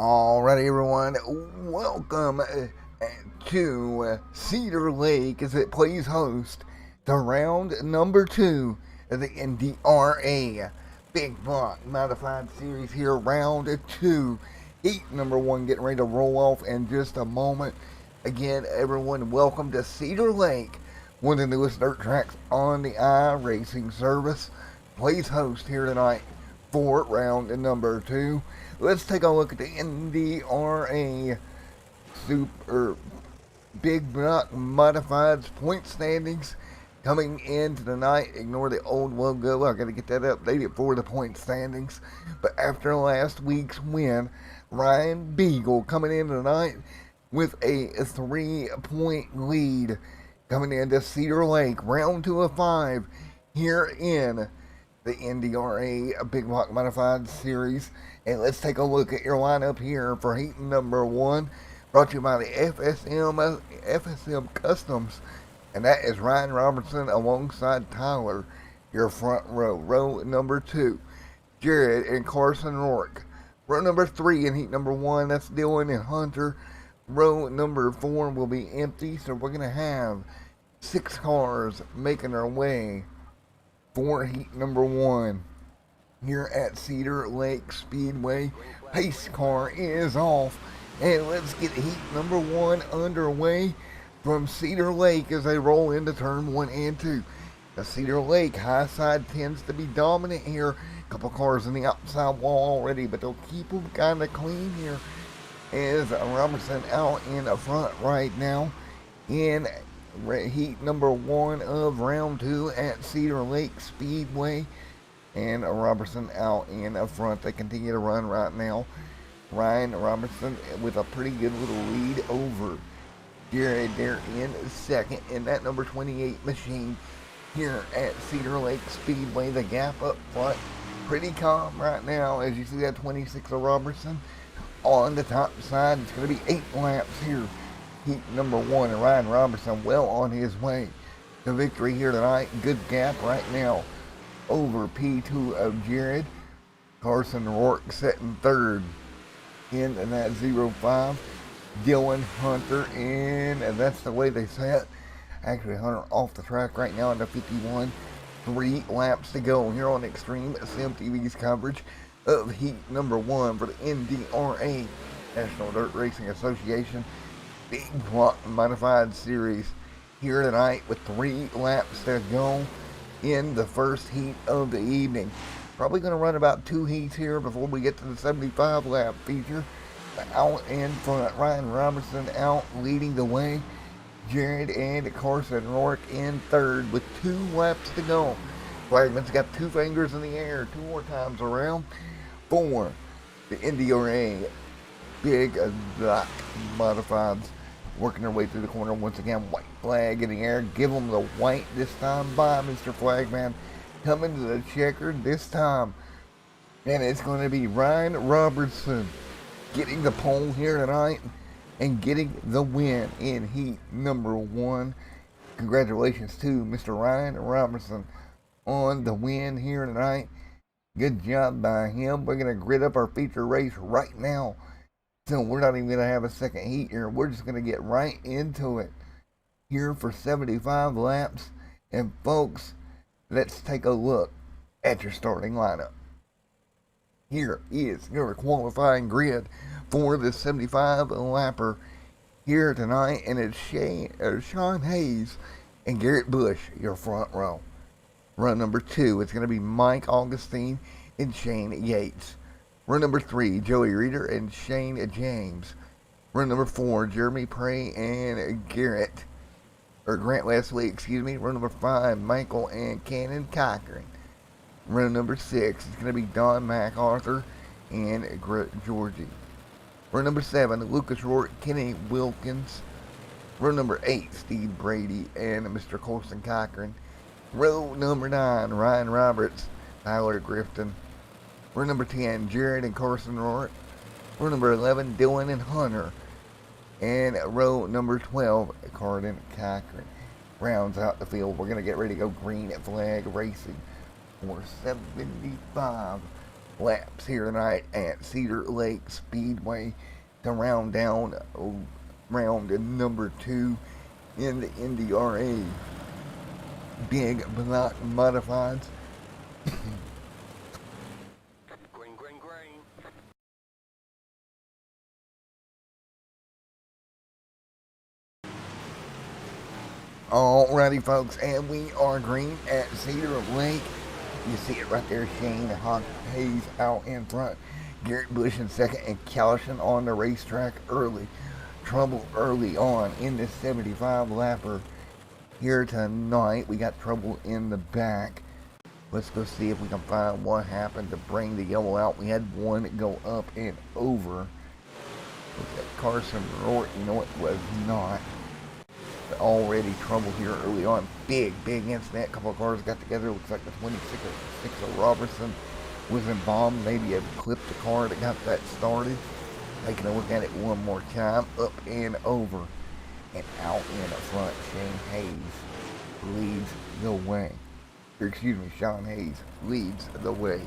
Alrighty, everyone, welcome to Cedar Lake as it plays host to round number 2 of the NDRA Big Block Modified Series here, round 2. Heat number 1 getting ready to roll off in just a moment. Again, everyone, welcome to Cedar Lake, one of the newest dirt tracks on the iRacing service. Plays host here tonight for round number 2. Let's take a look at the NDRA Super Big Block Modifieds point standings coming into the night. Ignore the old logo. I got to get that updated for the point standings. But after last week's win, Ryan Beagle coming in tonight with a 3-point lead coming into Cedar Lake, round 2 of 5 here in the NDRA Big Block Modified Series. And let's take a look at your lineup here for heat number 1, brought to you by the FSM Customs, and that is Ryan Robertson alongside Tyler, your front row. Row number 2, Jared and Carson Rourke. Row number 3 in heat number 1, that's Dylan and Hunter. Row number 4 will be empty, so we're going to have 6 cars making their way for heat number 1 here at Cedar Lake Speedway. Pace car is off, and let's get heat number 1 underway from Cedar Lake as they roll into turn 1 and 2. The Cedar Lake high side tends to be dominant here. A couple cars in the outside wall already, but they'll keep them kind of clean here as Robertson out in the front right now in heat number 1 of round 2 at Cedar Lake Speedway. And Robertson out in the front. They continue to run right now. Ryan Robertson with a pretty good little lead over Jared there in second in that number 28 machine here at Cedar Lake Speedway. The gap up front pretty calm right now as you see that 26 of Robertson on the top side. It's going to be 8 laps here. Heat number 1, and Ryan Robertson well on his way to victory here tonight. Good gap right now over P2 of Jared. Carson Rourke sitting third in that 05. Dylan Hunter in, and that's the way they sat. Actually, Hunter off the track right now in the 51. 3 laps to go here on Extreme Sim TV's coverage of heat number 1 for the NDRA, National Dirt Racing Association Big Block Modified Series here tonight with 3 laps to go in the first heat of the evening. Probably going to run about 2 heats here before we get to the 75 lap feature. Out in front, Ryan Robertson out leading the way. Jared and Carson Rourke in third with 2 laps to go. Flagman's got 2 fingers in the air 2 more times around for the NDRA Big Block Modifieds. Working their way through the corner once again. White flag in the air. Give them the white this time by Mr. Flagman. Coming to the checkered this time. And it's going to be Ryan Robertson getting the pole here tonight and getting the win in heat number 1. Congratulations to Mr. Ryan Robertson on the win here tonight. Good job by him. We're going to grid up our feature race right now. So we're not even going to have a second heat here. We're just going to get right into it here for 75 laps. And folks, let's take a look at your starting lineup. Here is your qualifying grid for the 75 lapper here tonight. And it's Sean Hayes and Garrett Bush, your front row. Run number 2, it's going to be Mike Augustine and Shane Yates. Run number 3, Joey Reeder and Shane James. Run number 4, Jeremy Prey and Grant Leslie, Run number 5, Michael and Cannon Cochran. Run number 6 is going to be Don MacArthur and Georgie. Run number 7, Lucas Rourke, Kenny Wilkins. Run number 8, Steve Brady and Mr. Colson Cochran. Row number 9, Ryan Roberts, Tyler Grifton. Row number 10, Jared and Carson Rourke. Row number 11, Dylan and Hunter. And row number 12, Carden Cochran. Rounds out the field. We're going to get ready to go green flag racing for 75 laps here tonight at Cedar Lake Speedway to round down round number 2 in the NDRA Big Block Modifieds. Green, green, green. Alrighty, folks, and we are green at Cedar Lake. You see it right there, Shane Hayes out in front. Garrett Bush in second, and Callison on the racetrack early. Trouble early on in this 75 lapper here tonight. We got trouble in the back. Let's go see if we can find what happened to bring the yellow out. We had one go up and over. Look at Carson Rourt. You know, it was not. Already trouble here early on. Big incident. A couple of cars got together. Looks like the 26 of Robertson was involved. Maybe a clipped the car that got that started. Taking a look at it one more time. Up and over. And out in the front. Shane Hayes leads the way. Sean Hayes leads the way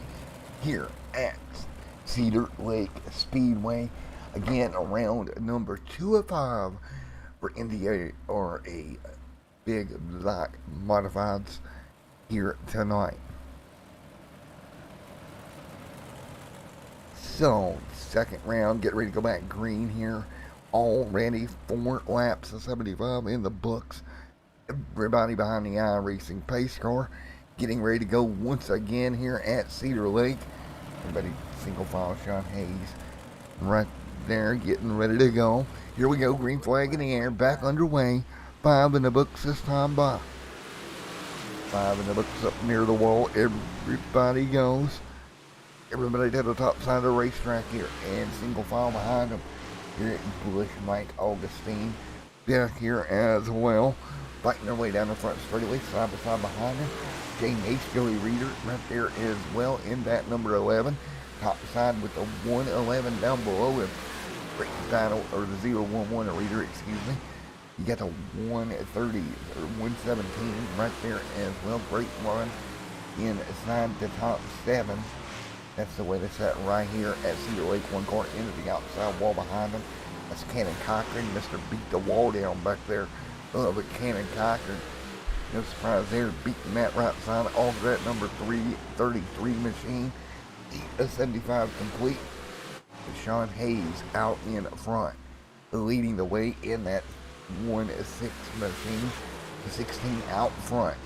here at Cedar Lake Speedway. Again, around number 2 of 5 for NDRA Big Block Modifieds here tonight. So, second round, get ready to go back green here. Already 4 laps of 75 in the books. Everybody behind the iRacing pace car getting ready to go once again here at Cedar Lake. Everybody single file, Sean Hayes right there getting ready to go. Here we go, green flag in the air, back underway. 5 in the books this time by. 5 in the books up near the wall. Everybody goes. Everybody to the top side of the racetrack here. And single file behind them. Here at Bush, Mike Augustine back here as well. Fighting their way down the front straightaway, side by side behind them. James H. Joey Reader right there as well in that number 11. Top side with the 111 down below him. Great battle, or the 011 Reader, excuse me. You got the 130 or 117 right there as well. Great run inside the top 7. That's the way to set right here at Cedar Lake. One car into the outside wall behind them. That's Cannon Cochran. Mr. Beat the wall down back there. But Cannon Cochran, no surprise there, beating that right side off that number 333 machine. 75 complete. Sean Hayes out in front, leading the way in that 1-6 machine. 16 out front.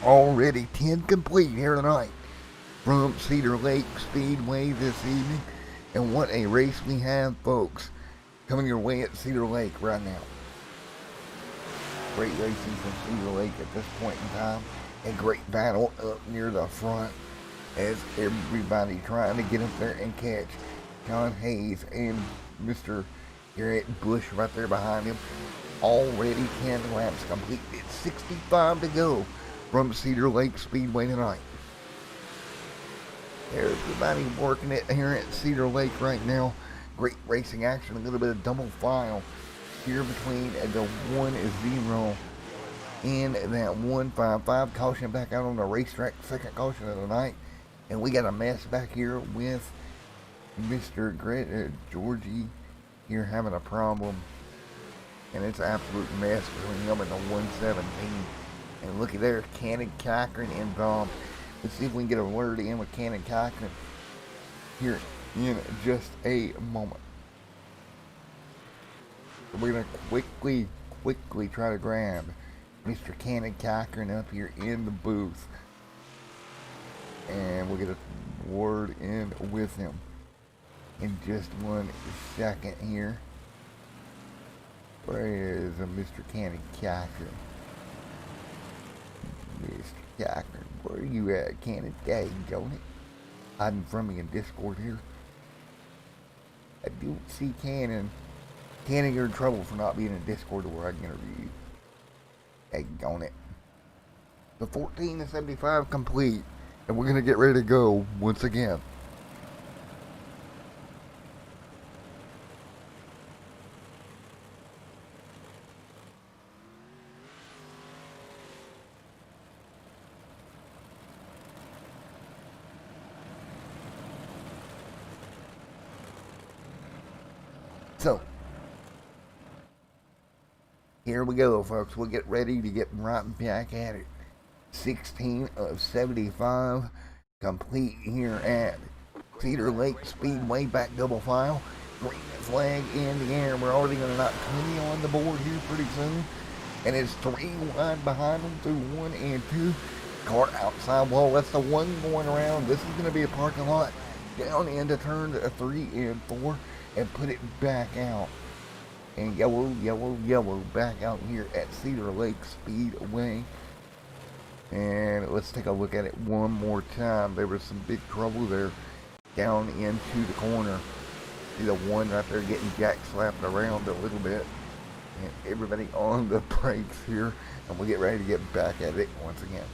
Already 10 complete here tonight from Cedar Lake Speedway this evening. And what a race we have, folks, coming your way at Cedar Lake right now. Great racing from Cedar Lake at this point in time. A great battle up near the front as everybody trying to get up there and catch John Hayes and Mr. Garrett Bush right there behind him. Already 10 laps complete. It's 65 to go from Cedar Lake Speedway tonight. Everybody working it here at Cedar Lake right now. Great racing action. A little bit of double file here between the 1-0 and that 155. Caution back out on the racetrack. Second caution of the night. And we got a mess back here with Mr. Georgie here having a problem. And it's an absolute mess between him and the 117. And looky there, Cannon Cochran involved. Let's see if we can get a word in with Cannon Cochran here in just a moment. We're going to quickly try to grab Mr. Cannon Cochran up here in the booth. And we'll get a word in with him in just 1 second here. Where is Mr. Cannon Cochran? Mr. Cochran, where are you at, Cannon? Daggone it. Hiding from me in Discord here. I don't see Cannon. Cannon, you're in trouble for not being in Discord where I can interview you. Daggone it. The 14-75 complete. And we're going to get ready to go once again. Here we go, folks. We'll get ready to get right back at it. 16 of 75 complete here at Cedar Lake Speedway. Back double file. Green flag in the air. We're already going to knock 20 on the board here pretty soon. And it's 3 wide behind them through 1 and 2. Car outside wall. That's the one going around. This is going to be a parking lot. Down into turn 3 and 4. And put it back out. And yellow back out here at Cedar Lake Speedway. And let's take a look at it one more time. There was some big trouble there down into the corner. See the one right there getting jack slapped around a little bit. And everybody on the brakes here. And we'll get ready to get back at it once again.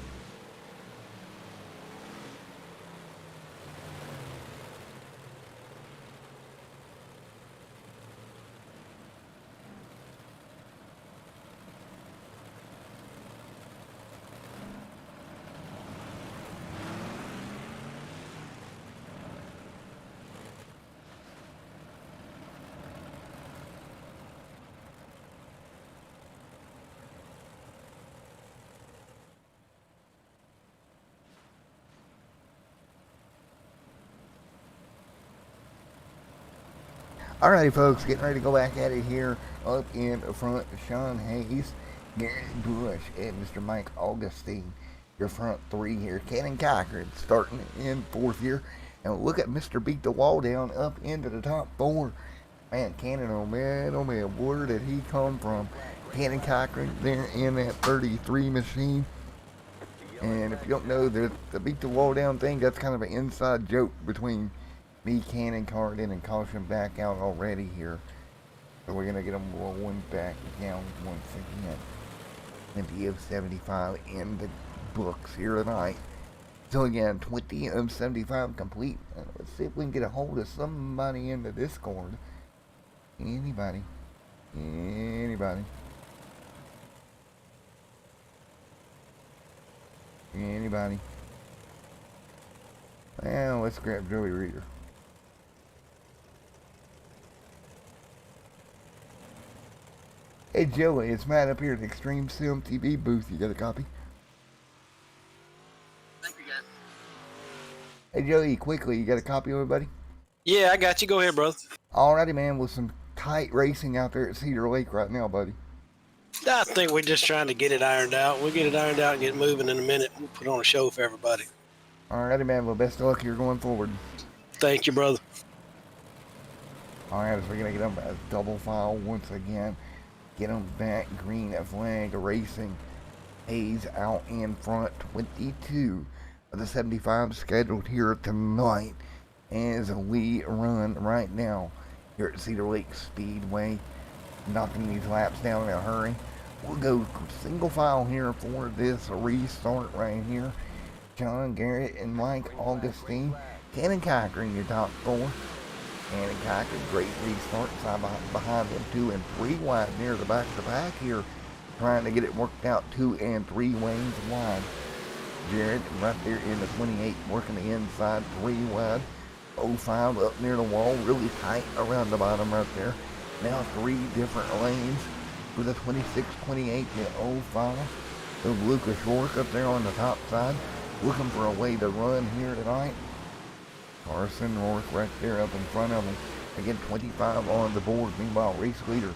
Alrighty, folks, getting ready to go back at it here up in front. Sean Hayes, Garrett Bush, and Mr. Mike Augustine. Your front 3 here. Cannon Cochran starting in 4th here. And look at Mr. Beat the Wall down up into the top 4. Man, Cannon, oh man, where did he come from? Cannon Cochran there in that 33 machine. And if you don't know, the Beat the Wall down thing, that's kind of an inside joke between me, Cannon, Cardin, and Caution back out already here. So we're going to get them rolling back down once again. NDRA of 75 in the books here tonight. So again, 20 of 75 complete. Let's see if we can get a hold of somebody in the Discord. Anybody. Anybody. Anybody. Well, let's grab Joey Reader. Hey Joey, it's Matt up here at the Extreme Sim TV booth. You got a copy? Thank you, guys. Hey Joey, quickly, you got a copy of it, buddy? Yeah, I got you. Go ahead, brother. Alrighty, man, with some tight racing out there at Cedar Lake right now, buddy. I think we're just trying to get it ironed out. We'll get it ironed out and get moving in a minute. We'll put on a show for everybody. Alrighty, man, well, best of luck here going forward. Thank you, brother. Alright, so we're going to get them a double file once again. Get them back, green flag racing. Hayes out in front, 22 of the 75 scheduled here tonight as we run right now here at Cedar Lake Speedway. Knocking these laps down in a hurry. We'll go single file here for this restart right here. John Garrett and Mike Augustine. Cannon Cochran, your top 4. Cannon Cochran, great restart. Side behind them, 2 and 3 wide near the back of the pack here. Trying to get it worked out 2 and 3 lanes wide. Jared right there in the 28, working the inside 3 wide. 05 up near the wall, really tight around the bottom right there. Now 3 different lanes for the 26, 28, and 05. So Lucas Rourke up there on the top side, looking for a way to run here tonight. Carson Rourke right there up in front of him. Again, 25 on the board. Meanwhile, race leader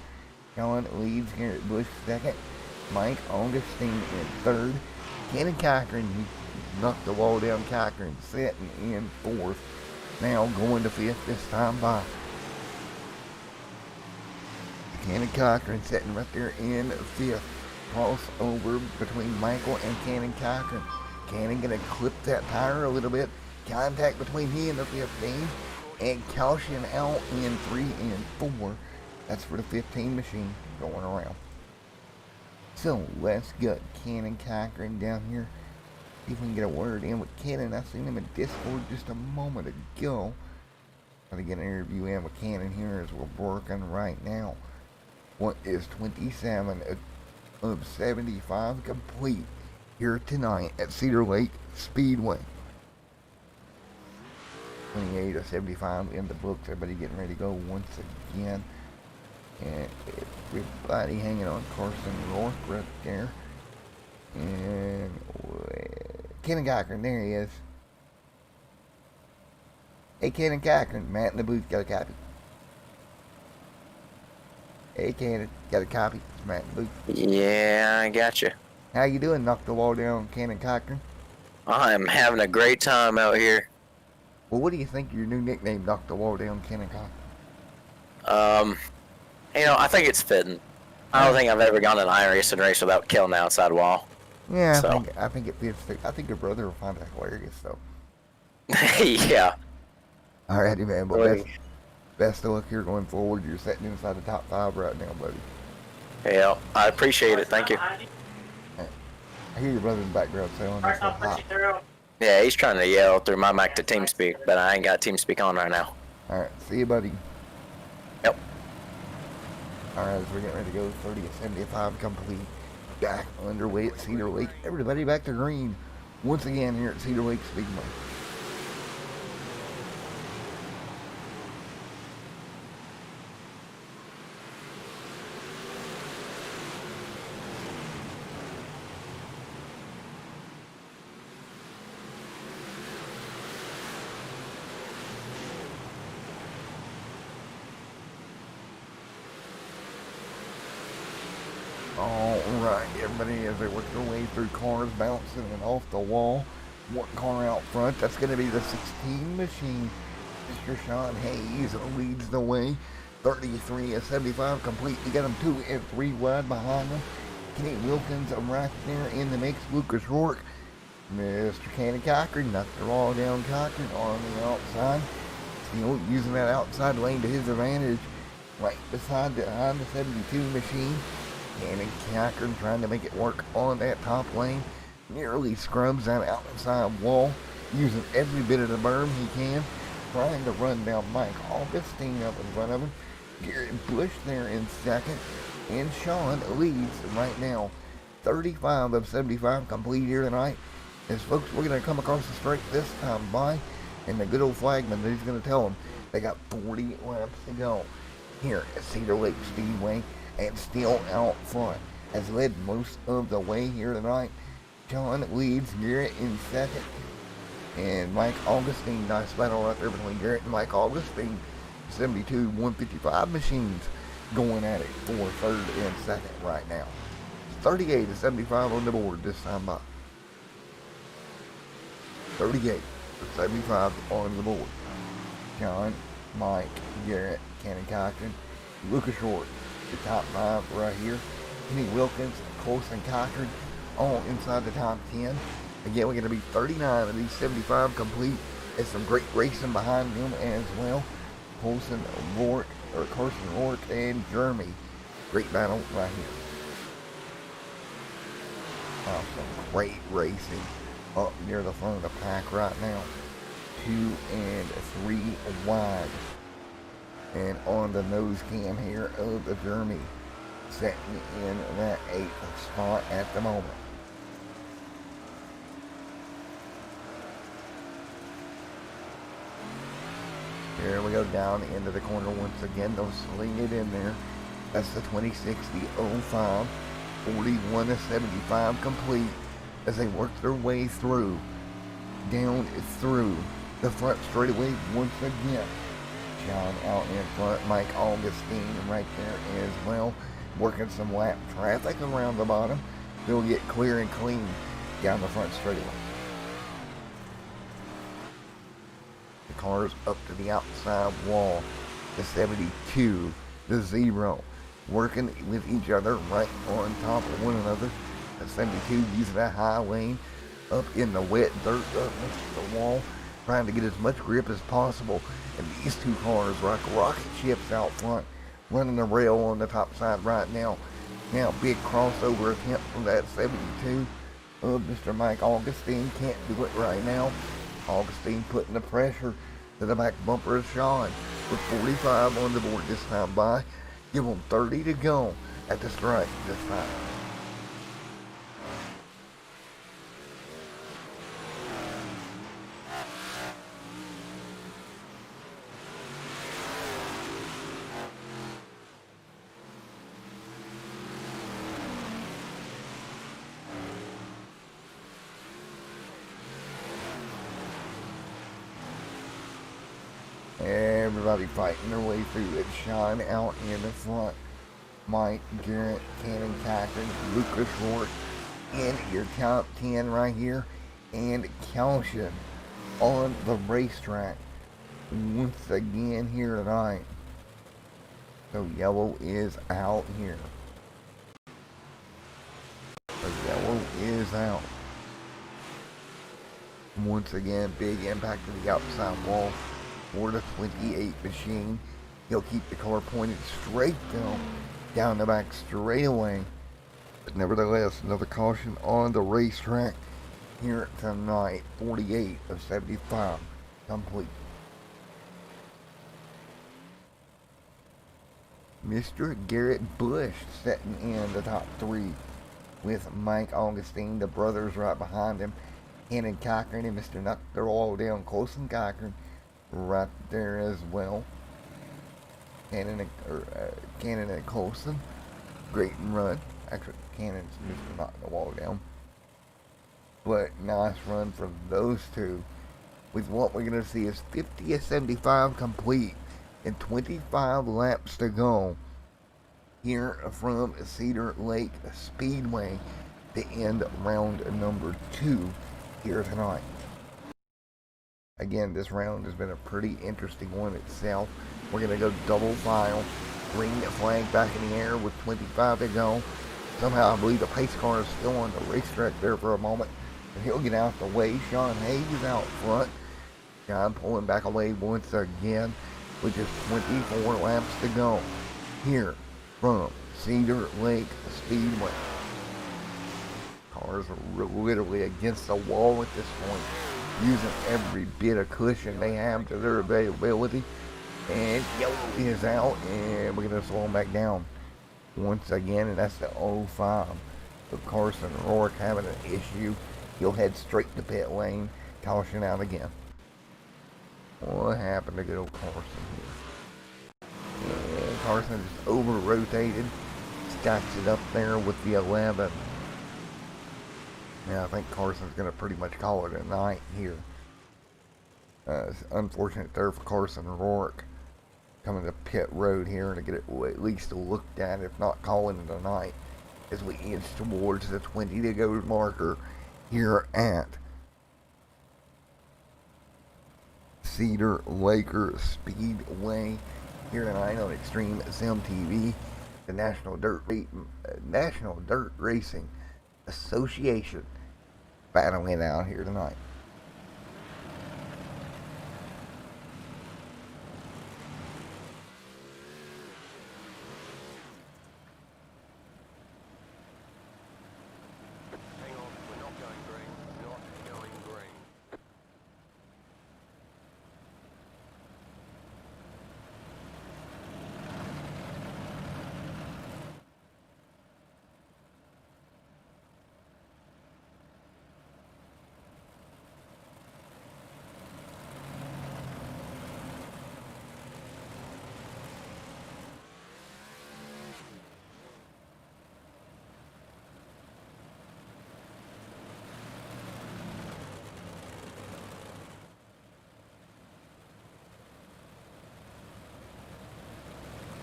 John leads Garrett Bush second. Mike Augustine in third. Cannon Cochran, he knocked the wall down. Cochran sitting in 4th. Now going to 5th this time by. Cannon Cochran sitting right there in 5th. Crossover between Michael and Cannon Cochran. Cannon gonna clip that tire a little bit. Contact between he and the 15. And Caution out in 3 and 4. That's for the 15 machine going around. So let's get Cannon Cochran down here. See if we can get a word in with Cannon. I seen him in Discord just a moment ago. Gotta get an interview in with Cannon here as we're working right now. What is 27 of 75 complete here tonight at Cedar Lake Speedway. 28 of 75 in the books. Everybody getting ready to go once again. And everybody hanging on Carson North right there. And Ken Cochran, there he is. Hey, Ken Cochran, Matt in the booth, got a copy. Hey, Ken, got a copy. It's Matt in the booth. Yeah, I got you. How you doing? Knock the wall down, Ken Cochran. I'm having a great time out here. Well, what do you think of your new nickname, Knock the Wall Down, Ken Cochran? I think it's fitting. I don't think I've ever gone an iron racing race without killing the outside wall. Yeah, So. I think it fits. I think your brother will find it hilarious, though. Yeah. Alrighty, man. But Really? best of luck here going forward. You're sitting inside the top 5 right now, buddy. Yeah, I appreciate it. Thank you. I hear your brother in the background saying that's so hot. Yeah, he's trying to yell through my mic to TeamSpeak, but I ain't got TeamSpeak on right now. Alright, see you, buddy. Yep. Alright, as we're getting ready to go, 30 to 75 complete. Back underway at Cedar Lake. Everybody back to green once again here at Cedar Lake Speedway. Alright, everybody, as they work their way through cars bouncing and off the wall. One car out front, that's going to be the 16 machine. Mr. Sean Hayes leads the way. 33 and 75 complete. You got them 2 and 3 wide behind them. Kenny Wilkins right there in the mix. Lucas Rourke. Mr. Kenny Cochran, knocked the wall down. Cochran on the outside. Still using that outside lane to his advantage. Right behind the 72 machine. Kenny Cochran trying to make it work on that top lane. Nearly scrubs that outside wall. Using every bit of the berm he can. Trying to run down Mike Augustine up in front of him. Garrett Bush there in second. And Sean leads right now. 35 of 75 complete here tonight. As folks, we're going to come across the straight this time by. And the good old flagman, he's going to tell them they got 40 laps to go here at Cedar Lake Speedway. And still out front. Has led most of the way here tonight. Sean leads, Garrett in second. And Mike Augustine, nice battle right there between Garrett and Mike Augustine. 72 155 machines going at it for third and second right now. 38 to 75 on the board this time by. 38 to 75 on the board. John, Mike, Garrett, Kenny Cochran, Lucas Rourke, the top 5 right here. Kenny Wilkins, Colson Cochran, all inside the top 10. Again, we're going to be 39 of these 75 complete. There's some great racing behind them as well. Carson Rourke and Jeremy. Great battle right here. Some great racing up near the front of the pack right now. 2 and 3 wide. And on the nose cam here of the Jeremy. Setting in that 8th spot at the moment. Here we go down into the corner once again. They'll sling it in there. That's the 2060-05. 41 to 75 complete as they work their way through. Down through the front straightaway once again. John out in front. Mike Augustine right there as well. Working some lap traffic around the bottom. They'll get clear and clean down the front straightaway. The cars up to the outside wall. The 72, the 0, working with each other right on top of one another. The 72 using that high lane up in the wet dirt up next to the wall, trying to get as much grip as possible. And these two cars like rocket ships out front, running the rail on the top side right now. Now, big crossover attempt from that 72 of Mr. Mike Augustine. Can't do it right now. Augustine putting the pressure to the back bumper of Sean with 45 on the board this time by. Give them 30 to go at the strike this time. Everybody fighting their way through it. Sean out in the front. Mike, Garrett, Cannon, Cochran, Lucas Rourke in your top 10 right here. And caution on the racetrack once again here tonight. So yellow is out here. So yellow is out. Once again, big impact to the outside wall for the 28 machine. He'll keep the car pointed straight down the back straightaway. But nevertheless, another caution on the racetrack here tonight. 48 of 75 complete. Mr. Garrett Bush setting in the top 3 with Mike Augustine, the brothers right behind him. Cannon Cochran and Mr. Nuck, they're all down close, and Cochran right there as well. Cannon and Colson, great run. Actually, Cannon's Mr. Knocking the wall down. But nice run from those two. With what we're going to see is 50 of 75 complete and 25 laps to go here from Cedar Lake Speedway to end round number 2 here tonight. Again, this round has been a pretty interesting one itself. We're going to go double file. Green flag back in the air with 25 to go. Somehow I believe the pace car is still on the racetrack there for a moment. And he'll get out the way. Sean Hayes out front. John pulling back away once again with just 24 laps to go here from Cedar Lake Speedway. Cars are literally against the wall at this point, using every bit of cushion they have to their availability. And yellow is out, and we're going to slow them back down once again, and that's the 05. So Carson Rourke having an issue. He'll head straight to pit lane. Caution out again. What happened to good old Carson here? And Carson just over-rotated. Stacks it up there with the 11. Yeah, I think Carson's going to pretty much call it a night here. It's unfortunate there for Carson Rourke coming to pit road here to get it at least looked at, if not calling it a night, as we inch towards the 20 to go marker here at Cedar Lake Speedway here tonight on Extreme Sim TV, the National Dirt Racing Association battling out here tonight. Hang on, we're not going green. Not going green.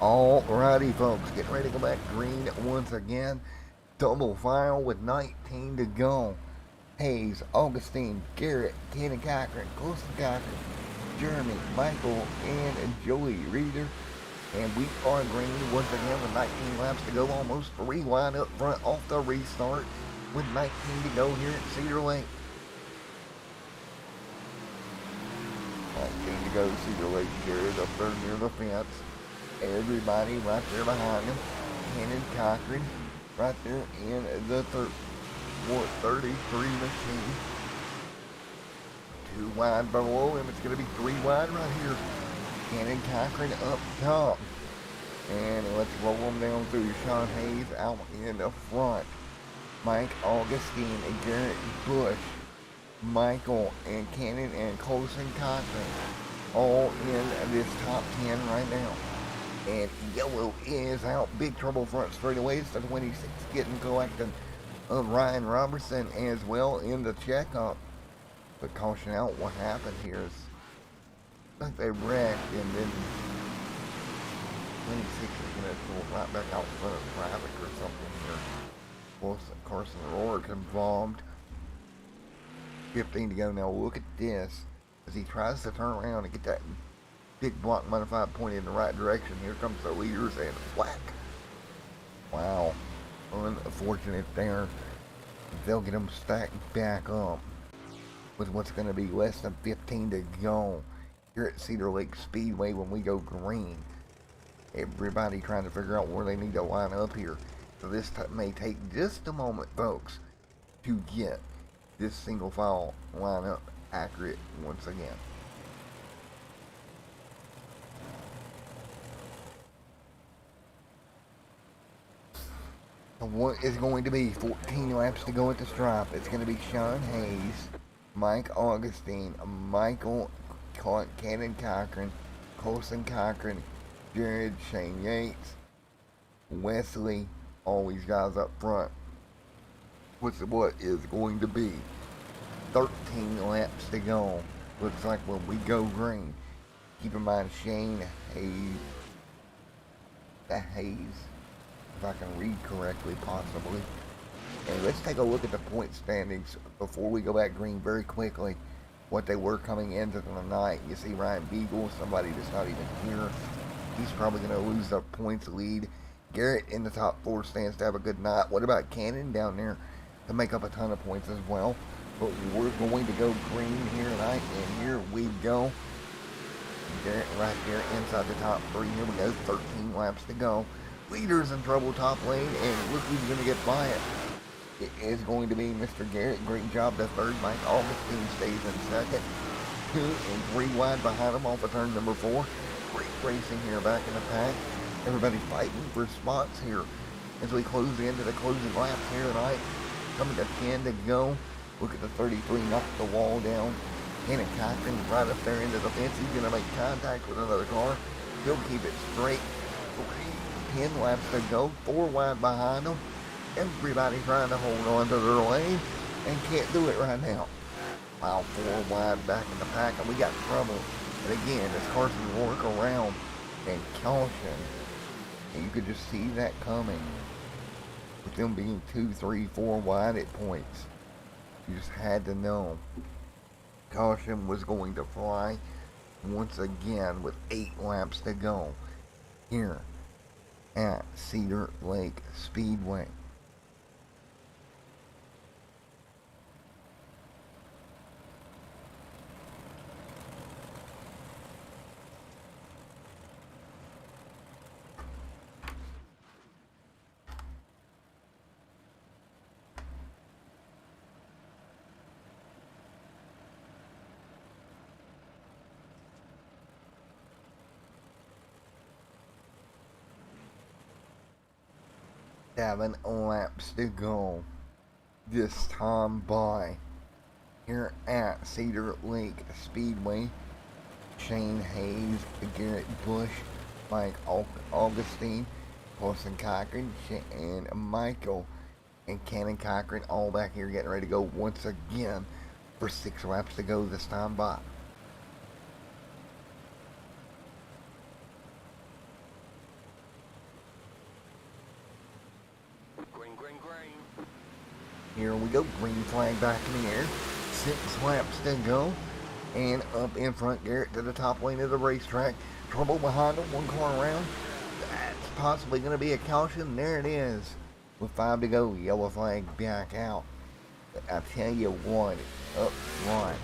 Alrighty folks, getting ready to go back green once again. Double file with 19 to go. Hayes, Augustine, Garrett, Cannon Cochran, Colson Cochran, Jeremy, Michael, and Joey Reeder. And we are green once again with 19 laps to go. Almost 3 wide up front off the restart with 19 to go here at Cedar Lake. 19 to go, Cedar Lake. Garrett up there near the fence. Everybody right there behind him. Cannon Cochran right there in the 33 machine. 2 wide below him. It's going to be 3 wide right here. Cannon Cochran up top. And let's roll them down through. Sean Hayes out in the front. Mike Augustine and Garrett Bush. Michael and Cannon and Colson Cochran all in this top 10 right now. And yellow is out. Big trouble front straightaway. It's the 26 getting collected of Ryan Robertson as well in the checkup. But caution out, what happened here is like they wrecked and then 26 is going to go right back out in front of traffic or something here. Carson Rourke involved. 15 to go now. Look at this as he tries to turn around and get that big block modified point in the right direction. Here comes the leaders and whack. Wow. Unfortunate there. They'll get them stacked back up with what's going to be less than 15 to go here at Cedar Lake Speedway when we go green. Everybody trying to figure out where they need to line up here. So this may take just a moment, folks, to get this single file lineup accurate once again. What is going to be 14 laps to go at the stripe? It's going to be Sean Hayes, Mike Augustine, Michael Cannon Cochran, Colson Cochran, Jared Shane Yates, Wesley, all these guys up front. What is going to be 13 laps to go. Looks like when we go green. Keep in mind Shane Hayes, if I can read correctly, possibly. And let's take a look at the point standings before we go back green very quickly. What they were coming into the night. You see Ryan Beagle, somebody that's not even here. He's probably going to lose the points lead. Garrett in the top 4 stands to have a good night. What about Cannon down there to make up a ton of points as well? But we're going to go green here tonight, and here we go. Garrett right there inside the top 3. Here we go, 13 laps to go. Leaders in trouble top lane, and look who's going to get by it. It is going to be Mr. Garrett. Great job to third. Mike Augustine stays in second. 2 and 3 wide behind him off of turn number 4. Great racing here back in the pack. Everybody fighting for spots here as we close into the closing laps here tonight. Coming to 10 to go. Look at the 33 knock the wall down. Cannon Cochran right up there into the fence. He's going to make contact with another car. He'll keep it straight. 10 laps to go. 4 wide behind them. Everybody trying to hold on to their lane and can't do it right now. Wow, 4 wide back in the pack, and we got trouble. And again, as Carson Rourke around and caution. And you could just see that coming. With them being 2, 3, 4 wide at points. You just had to know. Caution was going to fly once again with 8 laps to go here at Cedar Lake Speedway. Seven laps to go this time by here at Cedar Lake Speedway. Shane Hayes, Garrett Bush, Mike Augustine, Colson Cochran, and Michael and Cannon Cochran all back here getting ready to go once again for 6 laps to go this time by. Here we go, green flag back in the air. 6 laps to go. And up in front, Garrett to the top lane of the racetrack. Trouble behind him, 1 car around. That's possibly going to be a caution. There it is. With 5 to go, yellow flag back out. But I tell you what, up front,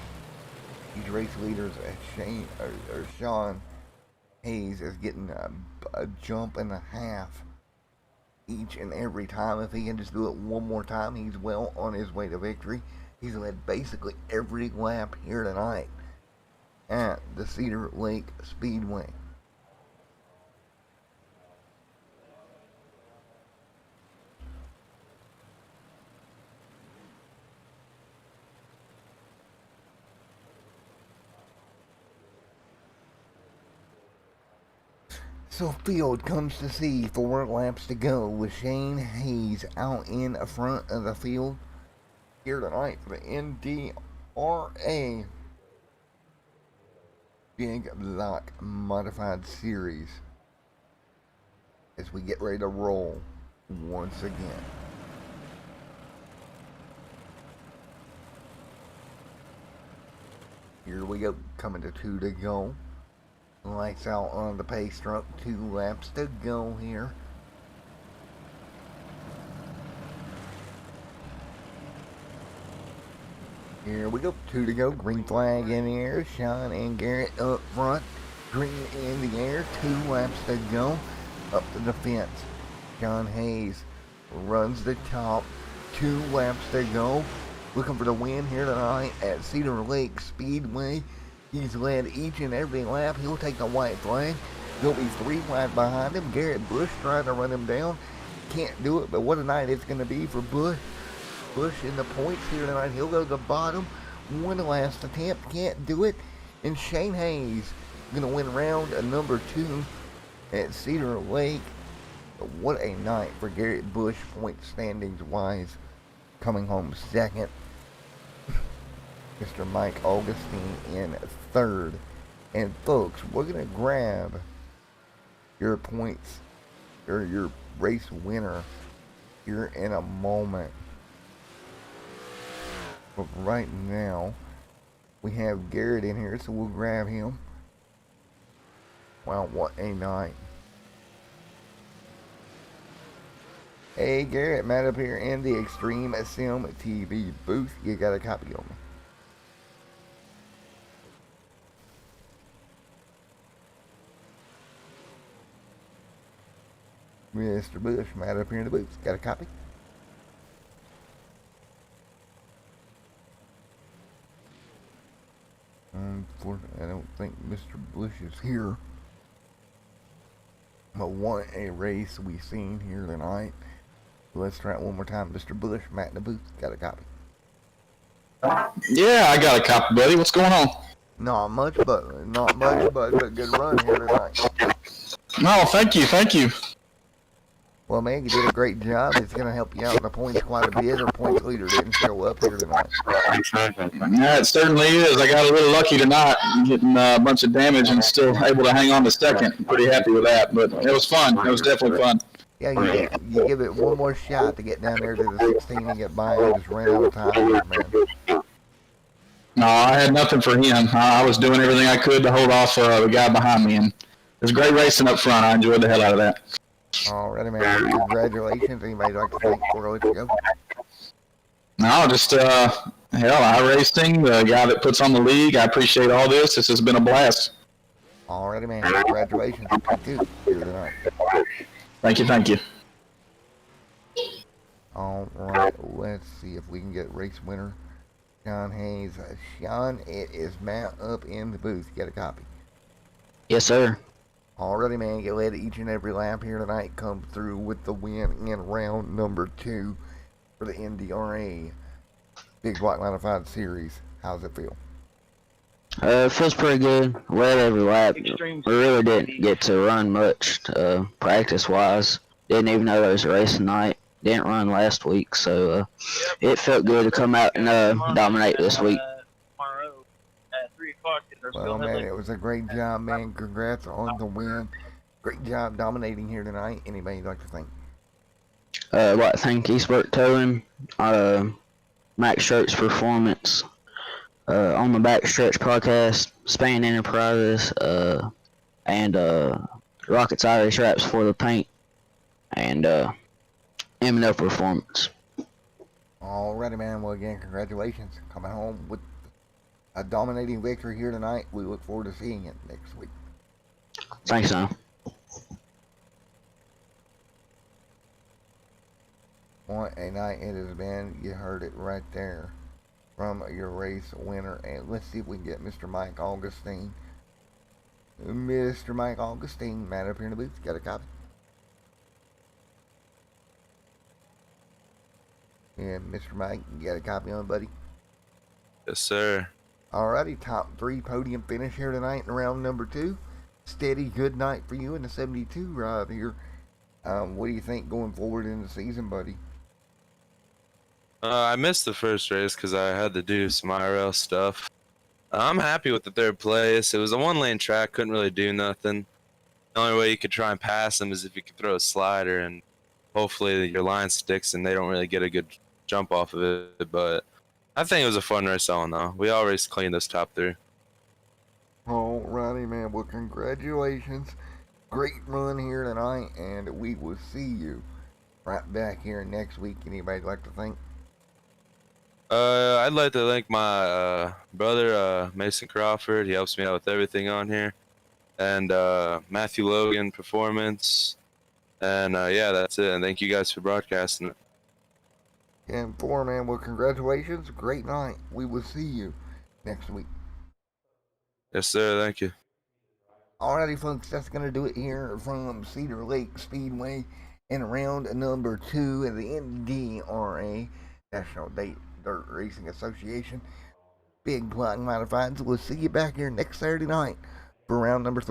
these race leaders, Sean Hayes is getting a jump and a half each and every time. If he can just do it one more time, he's well on his way to victory. He's led basically every lap here tonight at the Cedar Lake Speedway. So field comes to see 4 laps to go with Shane Hayes out in front of the field here tonight for the NDRA. Big Block Modified Series as we get ready to roll once again. Here we go, coming to 2 to go. Lights out on the pace truck, 2 laps to go here. Here we go, 2 to go, green flag in the air, Sean and Garrett up front, green in the air, 2 laps to go, up to the fence. John Hayes runs the top, 2 laps to go, looking for the win here tonight at Cedar Lake Speedway. He's led each and every lap. He'll take the white flag. There'll be 3 wide behind him. Garrett Bush trying to run him down. Can't do it, but what a night it's going to be for Bush. Bush in the points here tonight. He'll go to the bottom. 1 last attempt. Can't do it. And Shane Hayes going to win round number 2 at Cedar Lake. But what a night for Garrett Bush, point standings wise. Coming home second. Mr. Mike Augustine in third. And folks, we're going to grab your points, or your race winner, here in a moment. But right now, we have Garrett in here, so we'll grab him. Wow, what a night. Hey Garrett, Matt up here in the Extreme Sim TV booth. You got a copy of me? Mr. Bush, Matt up here in the booth. Got a copy? Unfortunately, I don't think Mr. Bush is here. But what a race we've seen here tonight. Let's try it one more time. Mr. Bush, Matt in the booth. Got a copy? Yeah, I got a copy, buddy. What's going on? Not much, but a good run here tonight. No, thank you. Well, man, you did a great job. It's going to help you out in the points quite a bit. Our points leader didn't show up here tonight. Yeah, it certainly is. I got a little lucky tonight, getting a bunch of damage and still able to hang on to second. I'm pretty happy with that, but it was fun. It was definitely fun. Yeah, you give it one more shot to get down there to the 16 and get by. I just ran out of time here, man. No, I had nothing for him. I was doing everything I could to hold off the guy behind me, and it was great racing up front. I enjoyed the hell out of that. Alrighty, man. Congratulations. Anybody like to thank before I let you go? No, just, hell, iRacing, the guy that puts on the league. I appreciate all this. This has been a blast. Alrighty, man. Congratulations. Thank you here tonight. Thank you. Alright, let's see if we can get race winner Sean Hayes. Sean, it is Matt up in the booth. You got a copy? Yes, sir. Alrighty, man. You led each and every lap here tonight. Come through with the win in round number 2 for the NDRA Big Block Modified Series. How's it feel? It feels pretty good. Led every lap. We really didn't get to run much practice-wise. Didn't even know there was a race tonight. Didn't run last week, so it felt good to come out and dominate this week. Well, man, it was a great job, man. Congrats on the win. Great job dominating here tonight. Anybody you'd like to thank? I'd like to thank Eastbrook Towing, Max Shirts Performance, On the Backstretch Podcast, Span Enterprises, and Rockets Irish Wraps for the paint, and M&O Performance. Alrighty, man. Well, again, congratulations. Coming home with a dominating victory here tonight. We look forward to seeing it next week. Thanks, son. What a night it has been. You heard it right there from your race winner. And let's see if we can get Mr. Mike Augustine. Mr. Mike Augustine, Matt up here in the booth. Got a copy? And Mr. Mike, you got a copy on it, buddy? Yes, sir. Alrighty, top 3 podium finish here tonight in round number 2. Steady, good night for you in the 72 right here. What do you think going forward in the season, buddy? I missed the first race because I had to do some IRL stuff. I'm happy with the third place. It was a one-lane track, couldn't really do nothing. The only way you could try and pass them is if you could throw a slider, and hopefully your line sticks and they don't really get a good jump off of it. But I think it was a fun race on though. We always cleaned this top through. Alrighty, man. Well, congratulations. Great run here tonight, and we will see you right back here next week. Anybody like to thank? I'd like to thank my brother Mason Crawford. He helps me out with everything on here, and Matthew Logan Performance, and yeah, that's it. And thank you guys for broadcasting it. And four, man. Well, congratulations. Great night. We will see you next week. Yes, sir. Thank you. Alrighty, folks, that's going to do it here from Cedar Lake Speedway in round number 2 of the NDRA, National Dirt Racing Association Big Block Modifieds. We'll see you back here next Saturday night for round number 3.